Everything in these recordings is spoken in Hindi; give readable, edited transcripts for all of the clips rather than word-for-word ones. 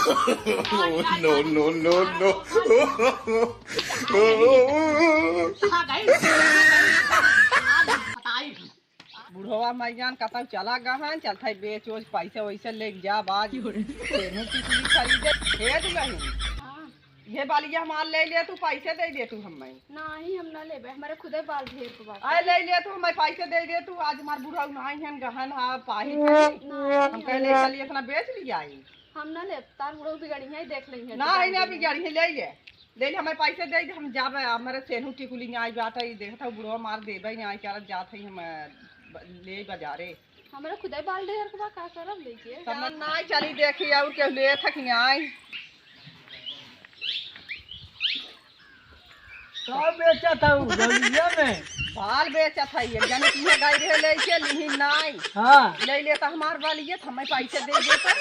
No, no, no, no. बुढ़वा मैजान कतौ चला गहन चलता बेच ओच पैसे वैसे लेके जा बाज खरीदे ये बालिया माल ले ले तू पैसे दे दे तू हमें नहीं हम ना लेबे हमारे खुदे बाल ढेर के बाल आए ले ले तू हमें पैसे दे दे तू आज हमार बुढ़वा नहीं हन गहन हा पाही हम कहले चल इतना बेच लिया हम ना ले तार बुढ़ऊ बिगड़ी है देख लेंगे ना है ना बिगाड़ी ले ले हमें पैसे दे दे हम जाबे हमारे सेनू टिकुली आई बात है देखता बुढ़वा मार देबे नहीं कर जात है हम ले बाजारे हमारे खुदे बाल ढेर के बा का करब लेके समझ नहीं चली देखी और के ले थक आई का बेचा था गलिया में बाल बेचा था ये जाने की गाय रहे ले के लिही नहीं हाँ ले ले तो हमार वाली हमें पैसे दे दे तो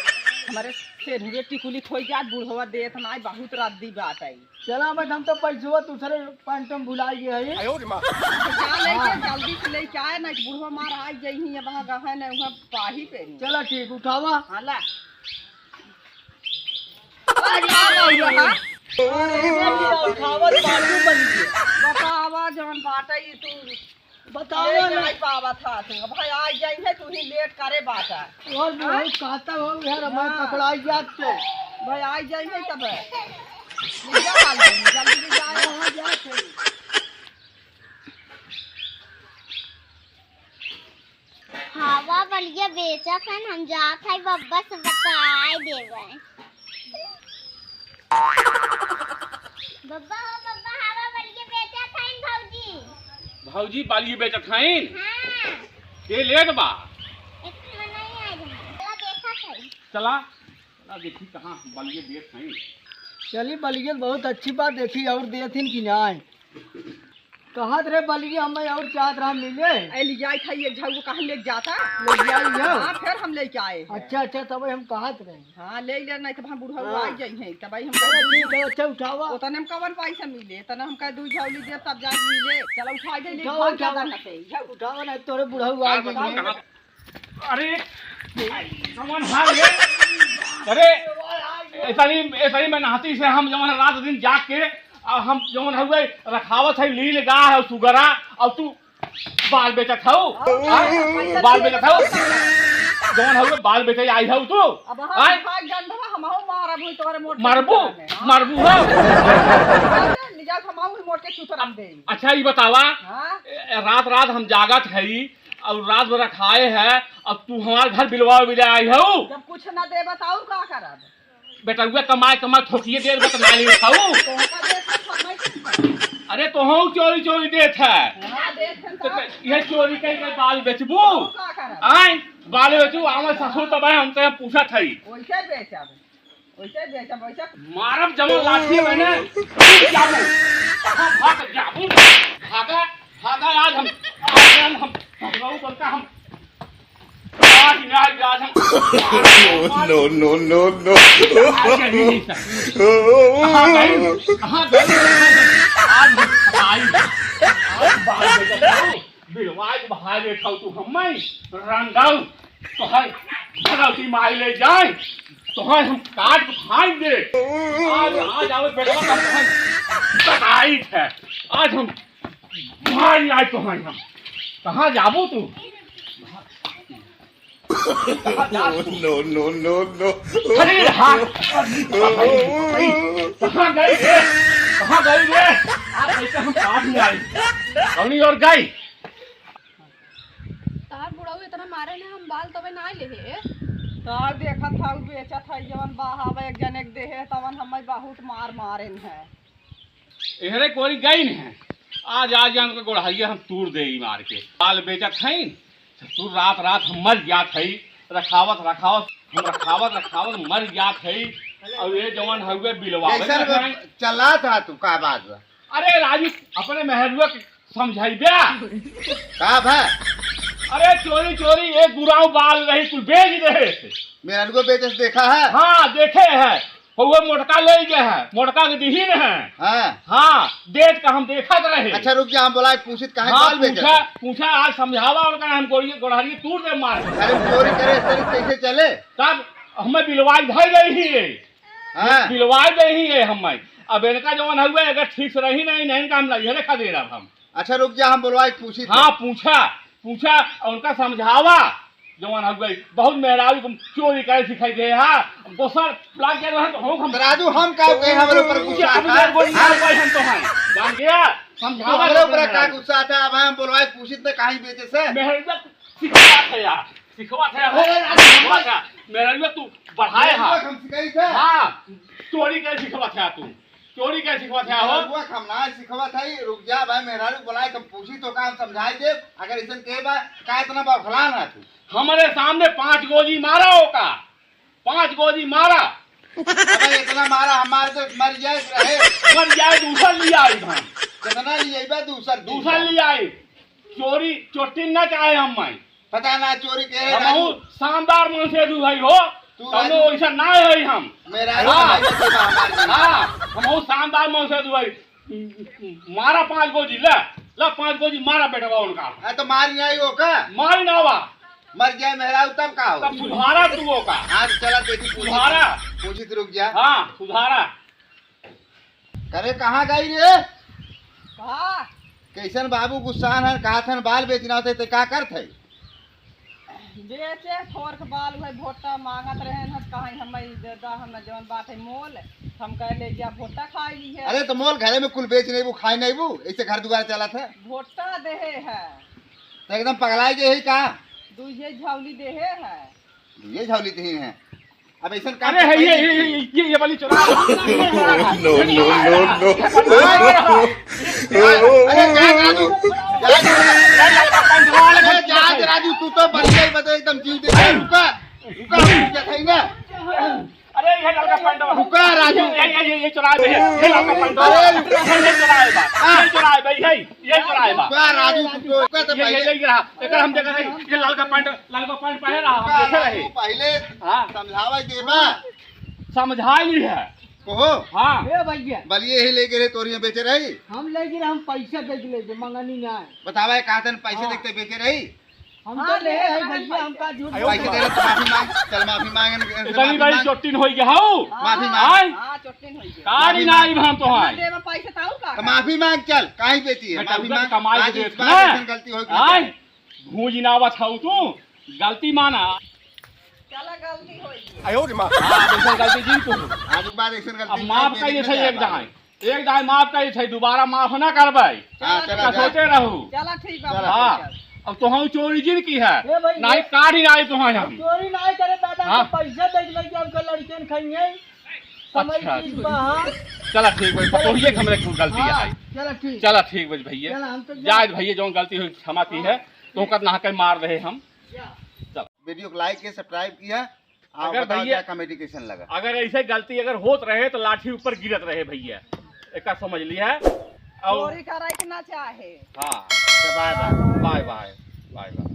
हमारे सेनुरे टिकुली खोई जात बुढ़वा देत नहीं बहुत रात दी बात आई चला बट हम तो पैसवा दूसरे पॉइंट में भुला गए है क्या ले के जल्दी से ले के आए ना बुढ़वा मार आई जही है वहां गहन है वहां पाही पे चला ठीक उठावा हाला उठावा बाजू बन गया बतावा जवन बाटा ये तू बतावा ना नहीं पावा था तू भाई आज जाई है तू ही लेट करे बाटा और बहुत कहता हो यार मैं पकड़ाई जाते भाई आज जाई है तब जल्दी जाए वहां जाके हवा बलिया बेचा खन हम जात है बब्बा से बताए देवे बब्बा हवा बलिया बेचा था इन भौजी भौजी बाली बेचत हईन हां के लेट बा एक नहीं आई चला देखा था चला चला देखी कहां बाली बेच हईन चली बलिया बहुत अच्छी बात देखी और देथिन कि नहीं कहत रे बलिया हमें और चाहत रहा मिले ए ले जाई था ये झगु कहां ले जाता ले जाई हो हां फिर हम लेके आए हैं। अच्छा अच्छा तब हम कहत रहे हां ले ले नहीं तब हम बुढ़वा हाँ। आ जाई है तब हम चलो ठीक है अच्छा उठावा ओतने हम कवन पैसा मिले तने हम कह दू झौली दे तब जा मिले चलो उठा दे ले उठाओ, भाग ज्यादा उठाओ। नते उठावा ना तोरे बुढ़ऊ आ गए अरे कौन हाल है अरे ऐसा ही मैं नहाती से हम जवन रात दिन जाग के और हम जवन हुए रखावत है लील गाय है सुगरा और तू बाल बेचत हो बाल बेचत हो जवन हुए बाल बेचे आई हो तू अब हम भाग गंधवा हम मारब हुई तोरे मोट मारबू मारबू हो ले जा हम मोट के सुतरम दे अच्छा ये बतावा हां रात रात हम जागत है और रात भर खाए है अब तू हमारे घर बिलवा बिले आई हो जब कुछ ना दे बताऊ का करब बेटा हुए कमाए ठोकिए देर बत नाली खाऊ तो का दे समय अरे तो हम चोरी चोरी देत है हां देखन तो तो ये चोरी के बाल बेचबू का करब आय बाल बेचू आवे ससुर तब हमसे पूछत है ओइसे बेचब वैसे मारब जमन लाठी मैंने जाबू जाबू भागा आज हम भगवाऊ बोलता हम आज हम No, no, no, no. कहाँ गई आज आई बिलवाज बहा ले खाऊ तू हमें रंगाऊ तो है भगवती माई ले जाए तो है हम काट फाड़ दे आज आवे बेटा बताई है आज हम मार आए तो है हम कहाँ जाबू तू No, no, no, no. अरे हाँ कहाँ गई रे आज ऐसे हम काट नहीं आई कौनी और गई तार बुढ़ऊ इतना मारे ने हम बाल तबे ना ले हे तब देखा था बेचा था जवन बहावे एक जने के देहे तवन हमें बहुत मारेन है इहरे कोई गई नहीं आज जान के गोढ़ाइया हम तूर दे मार के बाल बेचत है तू रात रात हम मर जात है रखावत हम रखावत मर जात है और ये जवान हुए बिलवा चला था तू का बात बा अरे राजू अपने मेहरुआ के समझाइबे का भा अरे चोरी एक बुराऊ बाल रही तू बेच रहे मेरा को बेचस देखा है हाँ देखे है वो मोटका ले गए है मोटका के दीही है हाँ हाँ देख का हम देखा रहे अच्छा रुक जा हम बोला पूछित कहाँ हाँ, बाल बेचस पूछा आज समझावा और कहा हम गोढ़ारी तूर दे मार अरे चोरी करे इस तरह कैसे चले तब हमें बिलवाज भर गई ही हाँ। दिलवाए दे ही है हम। अब इनका जवन हुआ अगर ठीक से रही नहीं नहीं काम लगे रेखा दे रहा हम। अच्छा रुक जा, हम बोलवाए पूछी हाँ पूछा और उनका समझावा जवन हुआ बहुत मेहराबी को चोरी करे सिखाई दे। हाँ दोसर लाग गया रहा तो हम राजू हम का कहे हमारे ऊपर गुस्सा आता है? हम तो हैं जान गया समझावा हमारे ऊपर का गुस्सा आता है? अब हम बोलवाए पूछी तो कहीं बेचे से मेहराबी सिखवा था यार, सिखवा था मेहराबी तू बढ़ाए। हाँ हम सिखाई थे। हाँ चोरी कैसे सिखवा था तू, चोरी कैसे सिखवा था हो। वो हम ना सिखवा था। रुक जा भाई, मेहरारू बोलाए कम पूछी तो काम समझाई दे। अगर ऐसा के बा का इतना बौखलान है तू? हमारे सामने 5 गोली मारा होगा, 5 गोली मारा। अबे इतना मारा हमारे तो मर जाए रहे। मर जाए दूसर ले आई हम, कितना लिए बा? दूसर ले आई। चोरी चोटी न चाहे हम मैं पता ना चोरी के है हम राजू। शानदार मन से दू भाई हो तू तुम राजू। ऐसा ना है हम। मेहरारू हाँ। भाई के बा हमारे। हाँ हम शानदार मन से दू भाई मारा 5 गोली ला 5 गोली मारा बेटा उनका। हाँ तो मार नहीं आई हो का? मारी ना बा मर जाए मेहरारू तब का हो? तब सुधारा तू का। हाँ तो चला देखी सुधारा। पूछी तो रुक जा। हाँ सुधारा। करे कहाँ गई रे? कहा कैसन बाबू गुस्सान है? कहा था बाल बेचना होते तो क्या करते? बेचे थोर के बाल भाई भोटा मांगत रहे न कहीं हम दादा हम जवन बात है मोल हम कह ले जा भोटा खाई ली है। अरे तो मोल घरे में कुल बेच नहीं वो खाई नहीं वो ऐसे घर दुआर चला था भोटा देहे है तो एकदम पगलाई गई का? दूजे झौली देहे है। ये झौली थी है। अब ऐसा काम अरे है ये वाली चोरा। No, no, no, no. अरे जा राजू, जा राजू, तू तो बन गई बता एकदम जीव दे। रुका रुका थे ना। अरे ये लड़का पैंट रुका राजू। ये चुराए भाई, ये लड़का पैंट ये चुराए बा, ये चुराए भाई है, ये चुराए बा। रुका राजू, तू तो रुका तो ये रहा एकर हम देख रहे ये लड़का पैंट पहन रहा हम देख रहे। पहले हाँ समझावा के बा समझाई नहीं है। कहो। हाँ ए भैया बलिए ही लेके रहे तोरियां बेचे रही। हम ले गिर हम पैसा दे ले मंगनी ना बतावा कहतन पैसे देखते बेचे रही। हम तो ले है भैया हम का झूठ पैसे दे रहे तो माफी मांग। चल माफी मांगन इतनी बड़ी चोटिन होई गया हो। माफी मांग। हाँ चोटिन होई गया। कारी ना आई हम तो है। दे में पैसे ताऊ का तो माफी मांग चल काहे बेची है? बेटा माफी उधर मांग। कमाई आज के इस देख बार ना। ऐसन गलती हो आय गई। घूंजी ना बछाऊ तू गलती माना। चला गलती होई गई। आयो रे मां। हां बिल्कुल गलती जी तू। आज के बाद ऐसन गलती अब माफ का ये है एक दाई माफ का ये है दोबारा माफ ना करबै। हां का चला जा। सोचे रहू। चला ठीक बा। हाँ अब तो हम चोरी जिन की है ए भाई, नहीं काट ही आई तो हम। चोरी नहीं करे दादा हाँ। तो पैसा दे ले के हमके लड़के खाइए समझ अच्छा, की बा। हाँ चला ठीक भाई तो ये हमरे को गलती है। चलो ठीक चला ठीक बज भैया चल हम तो जायद भैया जो गलती हुई क्षमा की है तो कर नहा के मार रहे हम। वीडियो को लाइक किया, सब्सक्राइब किया। अगर अगर भैया भैया- कमेटी कैसन लगा? अगर ऐसे गलती अगर होत रहे तो लाठी ऊपर गिरत रहे भैया एक समझ लिया और चोरी करे के ना चाहे। हाँ bye bye bye bye bye bye.